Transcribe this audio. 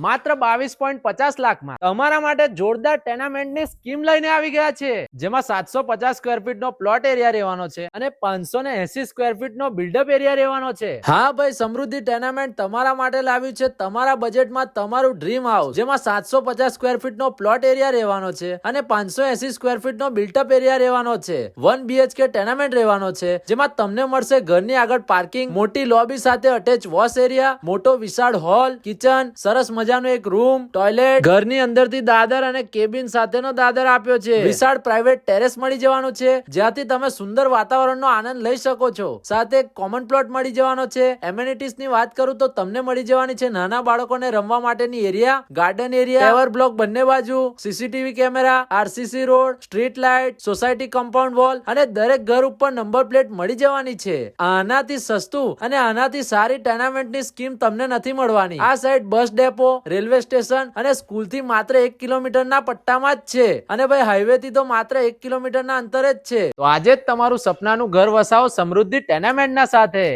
માત્ર 22.50 લાખમાં તમારા માટે જોરદાર ટેનામેન્ટની સ્કીમ લઈને આવી ગયા છે, જેમાં 750 સ્ક્વેર ફીટ નો પ્લોટ એરિયા રહેવાનો છે અને 580 સ્ક્વેર ફીટ નો બિલ્ડઅપ એરિયા રહેવાનો છે. હા ભાઈ, સમૃદ્ધિ ટેનામેન્ટ તમારા માટે લાવ્યું છે તમારા બજેટમાં તમારું ડ્રીમ હાઉસ, જેમાં 750 સ્ક્વેર ફીટ નો પ્લોટ એરિયા રહેવાનો છે અને 580 સ્ક્વેર ફીટ નો બિલ્ટઅપ એરિયા રહેવાનો છે. 1 BHK ટેનામેન્ટ રહેવાનો છે, જેમાં તમને મળશે ઘરની આગળ પાર્કિંગ, મોટી લોબી સાથે અટેચ વોશ એરિયા, મોટો વિશાળ હોલ, કિચન, સરસ મજાનો એક રૂમ, ટોયલેટ, ઘરની અંદરથી દાદર અને કેબિન સાથેનો દાદર આપ્યો છે. વિશાળ પ્રાઇવેટ ટેરેસ મળી જવાનું છે, જ્યાંથી તમે સુંદર વાતાવરણનો આનંદ લઈ શકો છો. સાથે એક કોમન પ્લોટ મળી જવાનો છે. એમેનિટીઝ ની વાત કરું તો તમને મળી જવાની છે નાના બાળકોને રમવા માટેની area, garden area, paver block બંને બાજુ, CCTV camera, RCC road, street light, society compound wall અને દરેક ઘર ઉપર નંબર પ્લેટ મળી જવાની છે. આનાથી સસ્તું અને આનાથી સારી ટેનામેન્ટની સ્કીમ તમને નથી મળવાની. આ side bus depot, railway station અને સ્કૂલ થી માત્ર 1 કિલોમીટરના પટ્ટામાં જ છે અને ભાઈ હાઈવે થી તો માત્ર 1 કિલોમીટરના અંતરે જ છે. તો આજે જ તમારું સપનાનું ઘર વસાવો સમૃદ્ધિ ટેનામેન્ટના સાથે.